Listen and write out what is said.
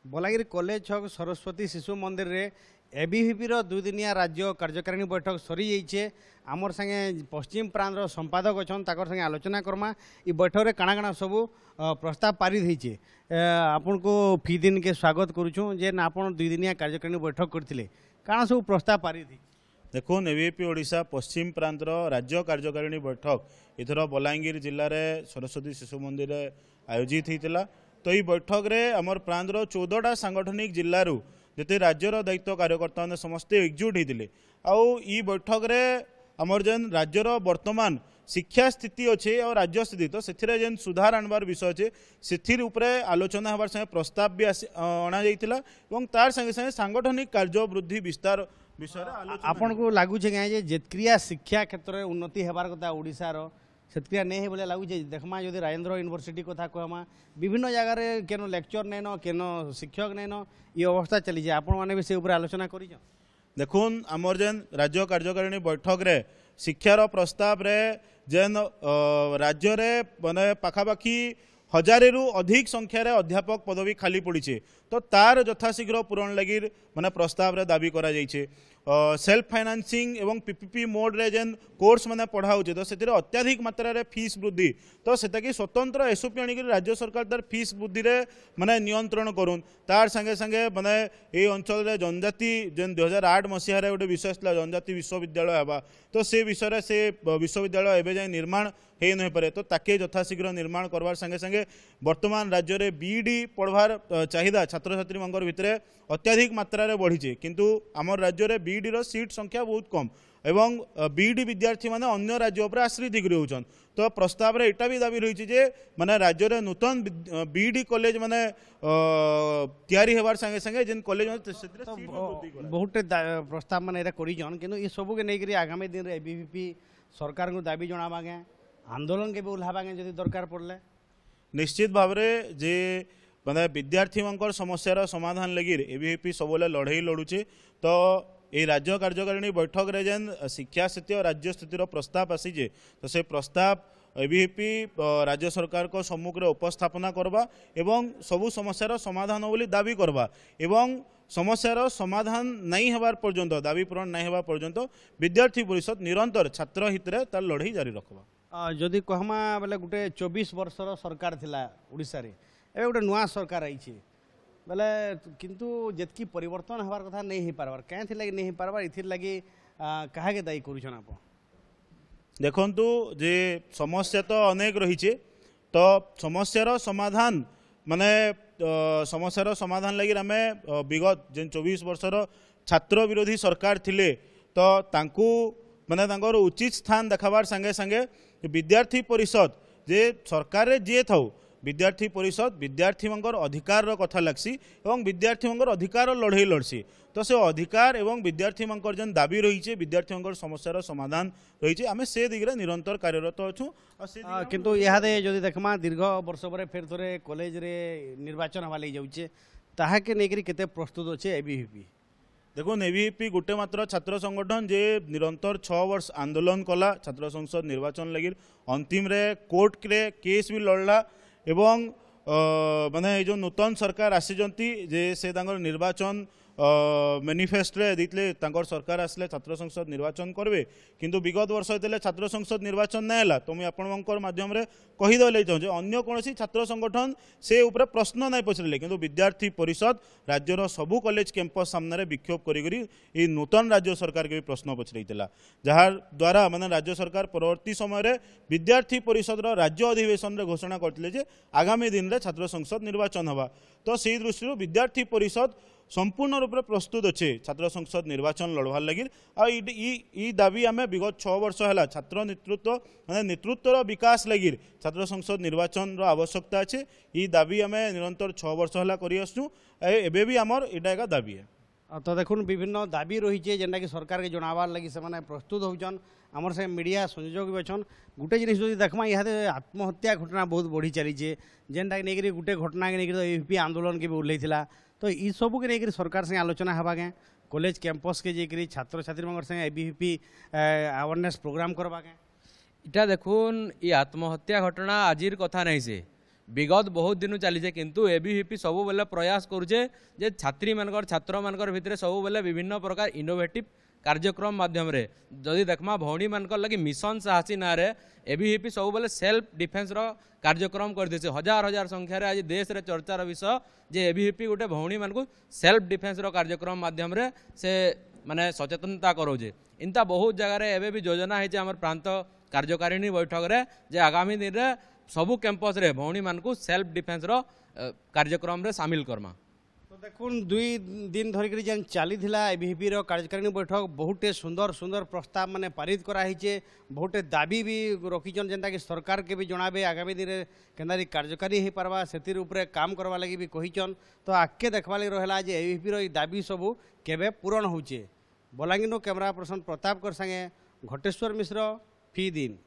Balangir college छक सरस्वती शिशु मंदिर रे एबीवीपी रो दुदिनिया राज्य कार्यकारिणी बैठक सरी जाइए। आमर संगे पश्चिम प्रांतर संपादक अच्छा ताकर संगे आलोचना करमा ई बैठक रे काଣା काଣା सबू प्रस्ताव पारित होइए। आपन को फी दिन के स्वागत करूँ जे ना आपन दुदिनिया कार्यकारिणी बैठक करथिले काଣା सब प्रस्ताव पारित होइए। देखो एबीवीपी ओडिशा पश्चिम प्रांतर राज्य कार्यकारिणी बैठक इथर बलांगीर जिले में सरस्वती शिशु मंदिर आयोजित होता। तो ये बैठक रे आमर प्रांतर 14टा सांगठनिक जिलूर जिते राज्यर दायित्व कार्यकर्ता मैंने समस्ते एकजुट होते आउ ई बैठक रे आमर जेन राज्यर वर्तमान शिक्षा स्थिति अच्छे और राज्य स्थिति तो से जेन सुधार आनबार विषय अच्छे से आलोचना हबार संगे प्रस्ताव भी अणा जाइतिला एवं तार संगे संगे सांगठनिक कार्य वृद्धि विस्तार विषय आपन को लगुच कि जितक्रिया शिक्षा क्षेत्र में उन्नति होबार कथा ओडिशार सेतक्रिया नहीं है बोले लगुच। देखमा जो राजेंद्र यूनिवर्सिटी कथा कहमा विभिन्न जगार केनो लेक्चर नैन केनो शिक्षक नैन ये अवस्था चली जाए आपण मैंने भी से ऊपर आलोचना कर देखुन आमर जेन राज्य कार्यकारिणी बैठक रे शिक्षार प्रस्ताव रे जेन राज्य रे माने पाखापाखी 1000 रु अधिक संख्यार अध्यापक पदवी खाली पड़ी तो तार यथाशीघ्र पूरण लगी माने प्रस्ताव रे दाबी करा जाइछे। सेल्फ फाइनेंसिंग एवं पीपीपी मोड रे जेन कोर्स माने पढ़ाऊ तो से अत्याधिक मात्रा रे फीस वृद्धि तो सेटा कि स्वतंत्र एसओपी आनिक राज्य सरकार तार फीस वृद्धि रे माने नियंत्रण करूँ तार संगे संगे माने ये अंचल रे जनजाति जेन 2008 मसीह गोटे विषय आसला जनजाति विश्वविद्यालय हवा तो से विषय से विश्वविद्यालय एवं जाए निर्माण हो नहीं पारे तो ताके यथाशीघ्र निर्माण करवार संगे संगे वर्तमान राज्य में बीईडी पढ़वार चाहिदा छात्र छात्री मंगर भितर अत्याधिक मात्रा रे बढ़ी किंतु आमर राज्य में बीईडी रो सीट संख्या बहुत कम एवं बीईडी विद्यार्थी माने अन्य राज्य उपर आश्रित होउछन तो प्रस्ताव रे एटा भी दाबी रही जे माने राज्य रे नूतन बीईडी कॉलेज माने तैयारी हेबार संगे संगे जेन कॉलेज माने सेतरे सीट वृद्धि करा बहुत प्रस्ताव माने एरा करिजन किंतु ये सब के नै करी आगामी दिन रे एबीवीपी सरकार को दाबी जणाबा गे आंदोलन के भी उल्हाबा गे जदि दरकार पड़ले निश्चित भाव में जे माने विद्यार्थी मंकर समस्यार समाधान लगी एबीवीपी सबले लड़ाई लड़ुचे तो ये राज्य कार्यकारिणी बैठक रे जेन शिक्षा स्थिति और राज्य स्थितिर प्रस्ताव आसीजे तो से प्रस्ताव एबीवीपी राज्य सरकार को सम्मुख रे उपस्थापना करबा एवं सबु समस्यार समाधान बोली दाबी करबा एवं समस्यार समाधान नहीं होबार पर्यंत दाबी पूरण नहीं होबा पर्यंत विद्यार्थी परिषद निरंतर छात्र हित रे तार लड़ाई जारी रखबा। जदि कहमा बोले गोटे 24 वर्षर सरकार थिला ओडिसा रे एबे गोटे नुआ सरकार आइछे बोले किंतु जितकी परिवर्तन हबार कथा नहीं हो पारबार क्या लगी नहीं हो पारबार इथिर लगी कहा के दायी करूछन आप देखंतु जे समस्या तो अनेक रही तो समस्यार समाधान माने समस्यार समाधान लगी आम विगत जेन 24 वर्षर छात्र विरोधी सरकार थिले तो तांकू माने तांकर उचित स्थान देखाबार संगे संगे विद्यार्थी परिषद जे सरकार रे जे थाउ विद्यार्थी परिषद विद्यार्थी मंगर अधिकार कथा लगसी एवं विद्यार्थी मंगर अधिकार लड़ाई लड़सी तो से अधिकार एवं विद्यार्थी मंकर जेन दाबी रही विद्यार्थी मंगर समस्यार समाधान रही आम से दिगरे निरंतर कार्यरत अच्छू किंतु इहादे जदि देखमा दीर्घ वर्ष पर फिर थोड़े कॉलेज रे निर्वाचन हवा लगी जाउछे ताहा के नेकरी केते प्रस्तुत अच्छे एबीवीपी। देखो एबीवीपी गोटे मात्र छात्र संगठन जे निरंतर 6 वर्ष आंदोलन कला छात्र संसद निर्वाचन लगी अंतिम रे कोर्ट रे केस भी लड़ला एवं माने जो नूतन सरकार आसीजंती जे से तांकर निर्वाचन मैनिफेस्टो देते सरकार आसले छात्र संसद निर्वाचन करबे किंतु विगत वर्ष होते छात्र संसद निर्वाचन नहीं तो मुझे आपण माध्यम कहीदे चाहूँ अन्य कौन छात्र संगठन से ऊपर प्रश्न नहीं पचरले किंतु विद्यार्थी परिषद राज्यर सबू कॉलेज कैंपस सामने विक्षोभ करी नूतन राज्य सरकार के भी प्रश्न पचरईला जार द्वारा माने राज्य सरकार परवर्ती समय विद्यार्थी परिषद राज्य अधिवेशन में घोषणा करते आगामी दिन में छात्र संसद निर्वाचन हवा तो से दृष्टि विद्यार्थी परिषद संपूर्ण रूप से प्रस्तुत अच्छे छात्र संसद निर्वाचन लड़वार लगी दाबी आम विगत 6 वर्ष है छात्र नेतृत्व माने नेतृत्वर विकास लगी छात्र संसद निर्वाचन आवश्यकता अच्छे ये दाबी आम निरंतर 6 वर्ष है कर भी आमर यहाँ एक दाबी है। तो देखुन विभिन्न दाबी रही है जेनटा कि सरकार के जनाबार लगी से प्रस्तुत होचन आमर से मीडिया संयोजक भी अच्छन गोटे जिन जो देखमा यहाँ आत्महत्या घटना बहुत बढ़ी चली जेनटा नहीं गोटे घटना के नहीं एबीवीपी आंदोलन के भी उल्लेला तो ये सबू के नहीं सरकार से आलोचना हवा गे कॉलेज कैंपस के जेकरी छात्र छात्री संगे एबीवीपी अवेयरनेस प्रोग्राम करवा गे इटा देखुन ये आत्महत्या घटना आजिर कथा नहीं से विगत बहुत दिन चलीचे किंतु एबीवीपी सब बेले प्रयास करुचे जे छात्री मानकर छात्र मानकर भितर सब बेले विभिन्न प्रकार इनोवेटिव कार्यक्रम माध्यम रे जदि देखमा भौणी मानकर लगी मिशन साहसी ना रे एबीवीपी सब बेले सेल्फ डिफेन्स रो कार्यक्रम कर देছে हजार हजार संख्या रे आज देश रे चर्चार विषय जे एबीवीपी गोटे भौणी मान को सेल्फ डिफेन्स रो कार्यक्रम माध्यम रे से माने सचेतनता करोजे इनता बहुत जगह रे एबे भी योजना है जे हमर प्रांत कार्यकारिणी बैठक रे जे आगामी दिन रे सबु कैंपस रे भौणी मान को सेल्फ डिफेन्स रो कार्यक्रम रे शामिल करमा। तो देखुन 2 दिन धरिक जेन चली एबीवीपी कार्यकारिणी बैठक बहुटे सुंदर सुंदर प्रस्ताव माने पारित कराइचे बहुटे दाबी भी रखीचन जेनता कि सरकार के भी जनाबे आगामी दिन केनारी कार्यकारी हो पार्बा से ऊपर काम करवा लगी भी कहीचन। तो आगे देखवा लगी रहा जे एबीवीपी दाबी सबू केबे पूरण होचे। बलांगीर कैमरा पर्सन प्रताप कर संगे घटेश्वर मिश्र फी दिन।